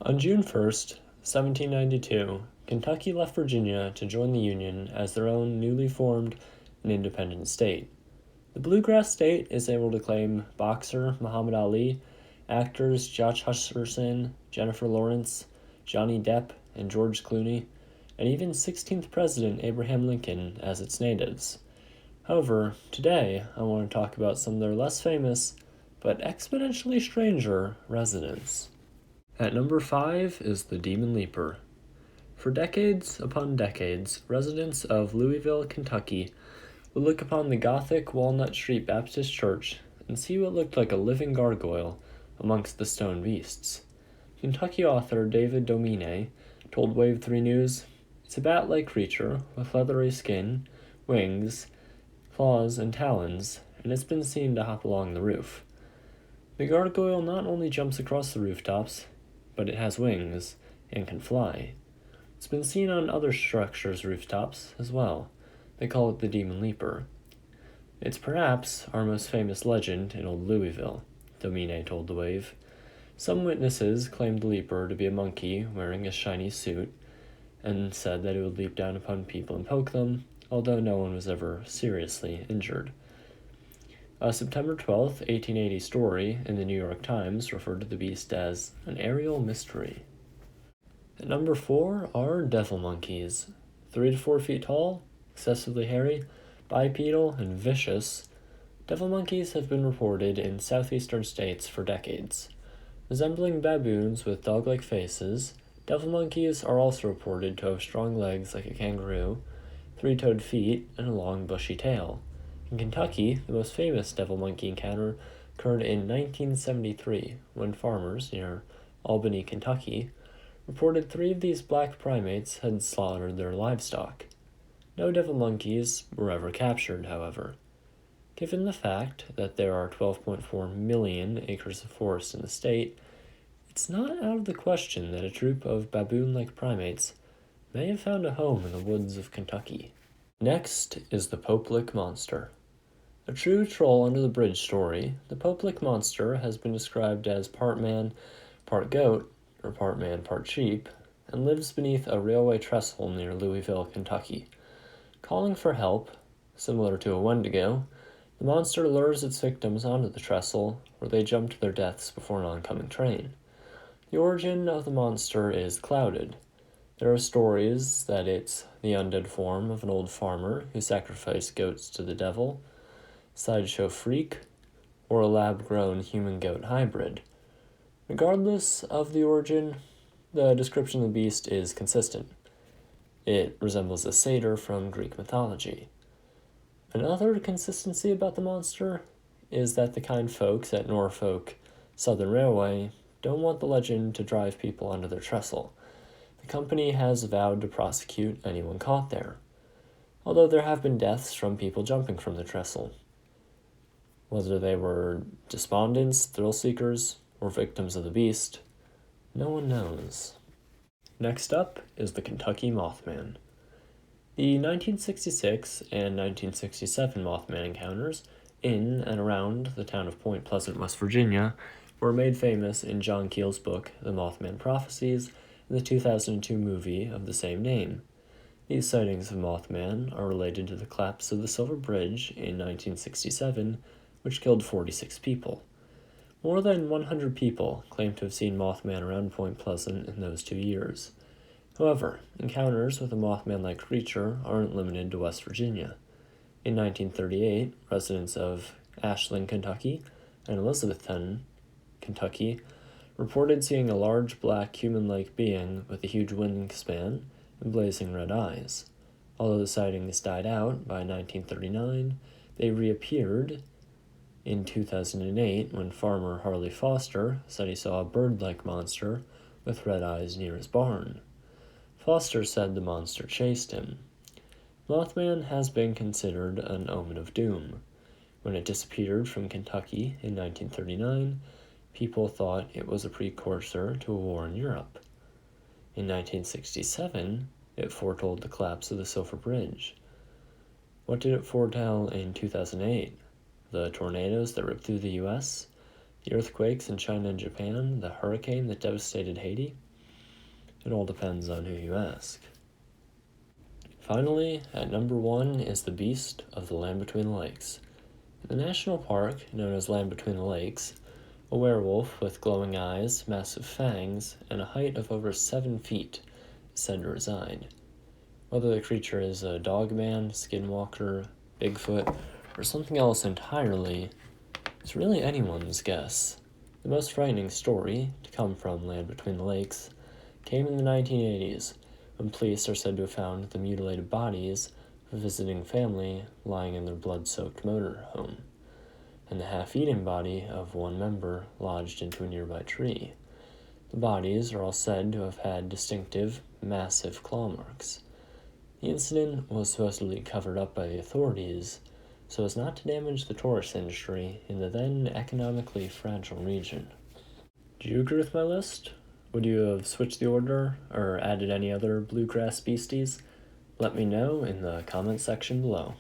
On June 1st, 1792, Kentucky left Virginia to join the Union as their own newly formed and independent state. The Bluegrass State is able to claim boxer Muhammad Ali, actors Josh Hutcherson, Jennifer Lawrence, Johnny Depp, and George Clooney, and even 16th President Abraham Lincoln as its natives. However, today I want to talk about some of their less famous, but exponentially stranger residents. At number 5 is the Demon Leaper. For decades upon decades, residents of Louisville, Kentucky would look upon the Gothic Walnut Street Baptist Church and see what looked like a living gargoyle amongst the stone beasts. Kentucky author David Domine told Wave 3 News, "It's a bat-like creature with leathery skin, wings, claws, and talons, and it's been seen to hop along the roof. The gargoyle not only jumps across the rooftops, but it has wings and can fly. It's been seen on other structures' rooftops as well. They call it the Demon Leaper. It's perhaps our most famous legend in old Louisville," Domine told the Wave. Some witnesses claimed the Leaper to be a monkey wearing a shiny suit, and said that it would leap down upon people and poke them, although no one was ever seriously injured. A September 12, 1880 story in the New York Times referred to the beast as an aerial mystery. At number 4 are devil monkeys. 3 to 4 feet tall, excessively hairy, bipedal, and vicious, devil monkeys have been reported in southeastern states for decades. Resembling baboons with dog-like faces, devil monkeys are also reported to have strong legs like a kangaroo, 3-toed feet, and a long bushy tail. In Kentucky, the most famous devil monkey encounter occurred in 1973, when farmers near Albany, Kentucky, reported 3 of these black primates had slaughtered their livestock. No devil monkeys were ever captured, however. Given the fact that there are 12.4 million acres of forest in the state, it's not out of the question that a troop of baboon-like primates may have found a home in the woods of Kentucky. Next is the Pope-Lick Monster. A true troll under the bridge story, the Pope-Lick Monster has been described as part man, part goat, or part man, part sheep, and lives beneath a railway trestle near Louisville, Kentucky. Calling for help, similar to a Wendigo, the monster lures its victims onto the trestle, where they jump to their deaths before an oncoming train. The origin of the monster is clouded. There are stories that it's the undead form of an old farmer who sacrificed goats to the devil, sideshow freak, or a lab-grown human-goat hybrid. Regardless of the origin, the description of the beast is consistent. It resembles a satyr from Greek mythology. Another consistency about the monster is that the kind folks at Norfolk Southern Railway don't want the legend to drive people onto their trestle. The company has vowed to prosecute anyone caught there, although there have been deaths from people jumping from the trestle. Whether they were despondents, thrill-seekers, or victims of the beast, no one knows. Next up is the Kentucky Mothman. The 1966 and 1967 Mothman encounters in and around the town of Point Pleasant, West Virginia, were made famous in John Keel's book, The Mothman Prophecies, and the 2002 movie of the same name. These sightings of Mothman are related to the collapse of the Silver Bridge in 1967, which killed 46 people. More than 100 people claim to have seen Mothman around Point Pleasant in those 2 years. However, encounters with a Mothman-like creature aren't limited to West Virginia. In 1938, residents of Ashland, Kentucky, and Elizabethton, Kentucky, reported seeing a large black human-like being with a huge wingspan and blazing red eyes. Although the sightings died out by 1939, they reappeared in 2008 when farmer Harley Foster said he saw a bird-like monster with red eyes near his barn. Foster said the monster chased him. Mothman has been considered an omen of doom. When it disappeared from Kentucky in 1939, people thought it was a precursor to a war in Europe. In 1967, it foretold the collapse of the Silver Bridge. What did it foretell in 2008? The tornadoes that ripped through the U.S., the earthquakes in China and Japan, the hurricane that devastated Haiti? It all depends on who you ask. Finally, at number 1 is the beast of the Land Between the Lakes. In the national park, known as Land Between the Lakes, a werewolf with glowing eyes, massive fangs, and a height of over 7 feet is said to reside. Whether the creature is a dogman, skinwalker, Bigfoot, or something else entirely, it's really anyone's guess. The most frightening story to come from Land Between the Lakes came in the 1980s, when police are said to have found the mutilated bodies of a visiting family lying in their blood-soaked motorhome, and the half-eaten body of one member lodged into a nearby tree. The bodies are all said to have had distinctive, massive claw marks. The incident was supposedly covered up by the authorities so as not to damage the tourist industry in the then economically fragile region. Do you agree with my list? Would you have switched the order or added any other bluegrass beasties? Let me know in the comment section below.